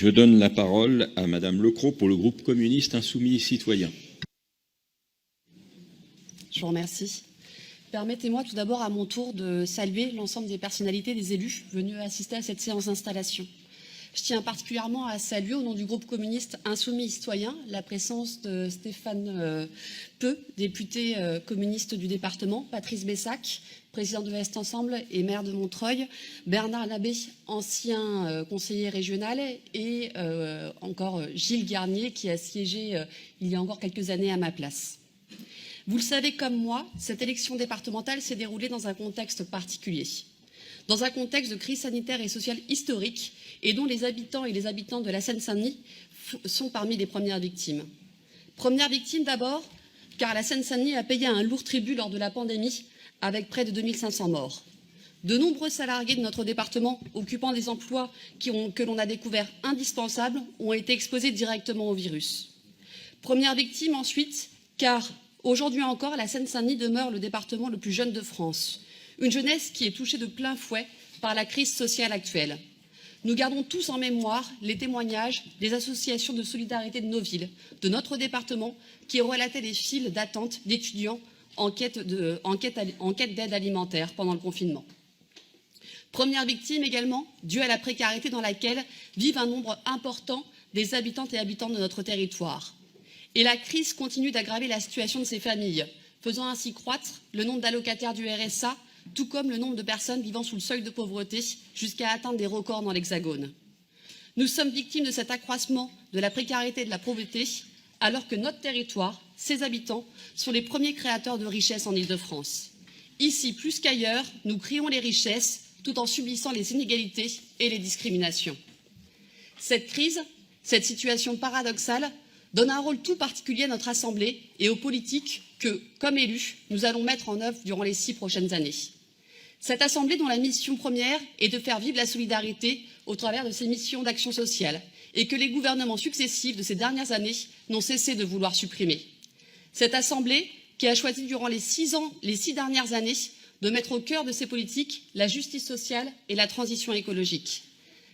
Je donne la parole à Madame Lecros pour le groupe communiste insoumis et citoyen. Je vous remercie. Permettez-moi tout d'abord à mon tour de saluer l'ensemble des personnalités, des élus venus assister à cette séance d'installation. Je tiens particulièrement à saluer au nom du groupe communiste insoumis et citoyen la présence de Stéphane Peu, député communiste du département, Patrice Bessac, président de Est Ensemble et maire de Montreuil, Bernard Labbé, ancien conseiller régional, et encore Gilles Garnier qui a siégé il y a encore quelques années à ma place. Vous le savez comme moi, cette élection départementale s'est déroulée dans un contexte particulier. Dans un contexte de crise sanitaire et sociale historique et dont les habitants et les habitantes de la Seine-Saint-Denis sont parmi les premières victimes. Première victime d'abord, car la Seine-Saint-Denis a payé un lourd tribut lors de la pandémie avec près de 2500 morts. De nombreux salariés de notre département occupant des emplois que l'on a découverts indispensables ont été exposés directement au virus. Première victime ensuite, car aujourd'hui encore, la Seine-Saint-Denis demeure le département le plus jeune de France. Une jeunesse qui est touchée de plein fouet par la crise sociale actuelle. Nous gardons tous en mémoire les témoignages des associations de solidarité de nos villes, de notre département, qui relataient les files d'attente d'étudiants en quête d'aide alimentaire pendant le confinement. Première victime également, due à la précarité dans laquelle vivent un nombre important des habitantes et habitants de notre territoire. Et la crise continue d'aggraver la situation de ces familles, faisant ainsi croître le nombre d'allocataires du RSA, tout comme le nombre de personnes vivant sous le seuil de pauvreté, jusqu'à atteindre des records dans l'Hexagone. Nous sommes victimes de cet accroissement de la précarité et de la pauvreté, alors que notre territoire, ses habitants, sont les premiers créateurs de richesses en Île-de-France. Ici, plus qu'ailleurs, nous créons les richesses, tout en subissant les inégalités et les discriminations. Cette crise, cette situation paradoxale, donne un rôle tout particulier à notre Assemblée et aux politiques que, comme élus, nous allons mettre en œuvre durant les 6 prochaines années. Cette Assemblée dont la mission première est de faire vivre la solidarité au travers de ses missions d'action sociale et que les gouvernements successifs de ces dernières années n'ont cessé de vouloir supprimer. Cette Assemblée qui a choisi durant les 6 dernières années de mettre au cœur de ses politiques la justice sociale et la transition écologique.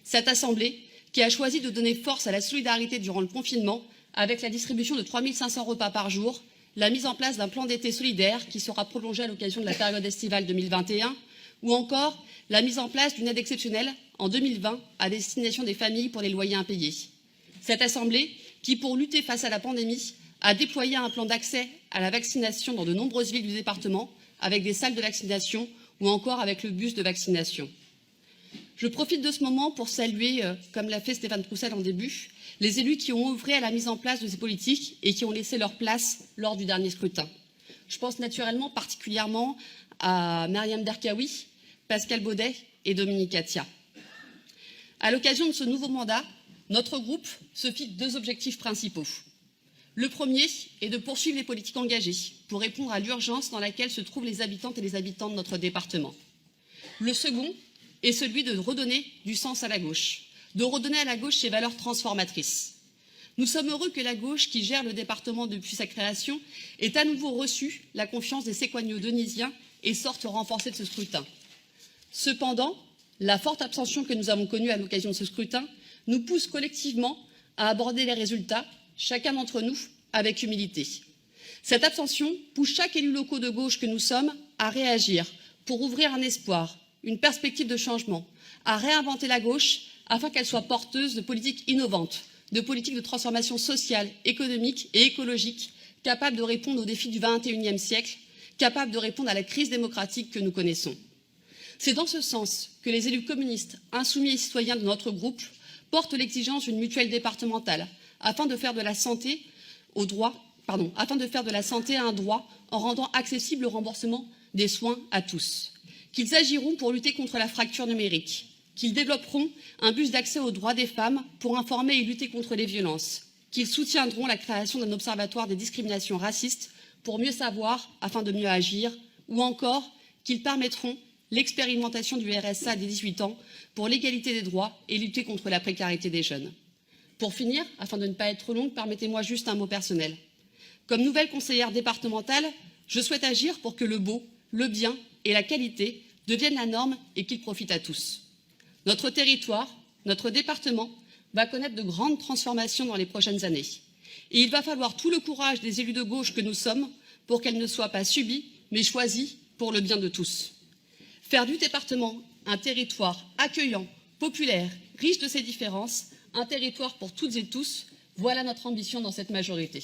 Cette Assemblée qui a choisi de donner force à la solidarité durant le confinement avec la distribution de 3 500 repas par jour, la mise en place d'un plan d'été solidaire qui sera prolongé à l'occasion de la période estivale 2021, ou encore la mise en place d'une aide exceptionnelle en 2020 à destination des familles pour les loyers impayés. Cette Assemblée qui, pour lutter face à la pandémie, a déployé un plan d'accès à la vaccination dans de nombreuses villes du département, avec des salles de vaccination ou encore avec le bus de vaccination. Je profite de ce moment pour saluer, comme l'a fait Stéphane Troussel en début, les élus qui ont œuvré à la mise en place de ces politiques et qui ont laissé leur place lors du dernier scrutin. Je pense naturellement particulièrement à Mariam Derkaoui, Pascal Baudet et Dominique Attia. À l'occasion de ce nouveau mandat, notre groupe se fixe 2 objectifs principaux. Le premier est de poursuivre les politiques engagées pour répondre à l'urgence dans laquelle se trouvent les habitantes et les habitants de notre département. Le second est celui de redonner du sens à la gauche, de redonner à la gauche ses valeurs transformatrices. Nous sommes heureux que la gauche, qui gère le département depuis sa création, ait à nouveau reçu la confiance des Séquagno-Denysiens et sorte renforcée de ce scrutin. Cependant, la forte abstention que nous avons connue à l'occasion de ce scrutin nous pousse collectivement à aborder les résultats, chacun d'entre nous, avec humilité. Cette abstention pousse chaque élu local de gauche que nous sommes à réagir pour ouvrir un espoir, une perspective de changement, à réinventer la gauche afin qu'elle soit porteuse de politiques innovantes, de politiques de transformation sociale, économique et écologique, capables de répondre aux défis du XXIe siècle, capables de répondre à la crise démocratique que nous connaissons. C'est dans ce sens que les élus communistes, insoumis et citoyens de notre groupe portent l'exigence d'une mutuelle départementale afin de faire de la santé un droit en rendant accessible le remboursement des soins à tous. Qu'ils agiront pour lutter contre la fracture numérique, qu'ils développeront un bus d'accès aux droits des femmes pour informer et lutter contre les violences, qu'ils soutiendront la création d'un observatoire des discriminations racistes pour mieux savoir afin de mieux agir, ou encore qu'ils permettront l'expérimentation du RSA dès 18 ans pour l'égalité des droits et lutter contre la précarité des jeunes. Pour finir, afin de ne pas être trop longue, permettez-moi juste un mot personnel. Comme nouvelle conseillère départementale, je souhaite agir pour que le beau, le bien et la qualité deviennent la norme et qu'ils profitent à tous. Notre territoire, notre département, va connaître de grandes transformations dans les prochaines années. Et il va falloir tout le courage des élus de gauche que nous sommes pour qu'elle ne soit pas subie, mais choisie pour le bien de tous. Faire du département un territoire accueillant, populaire, riche de ses différences, un territoire pour toutes et tous, voilà notre ambition dans cette majorité.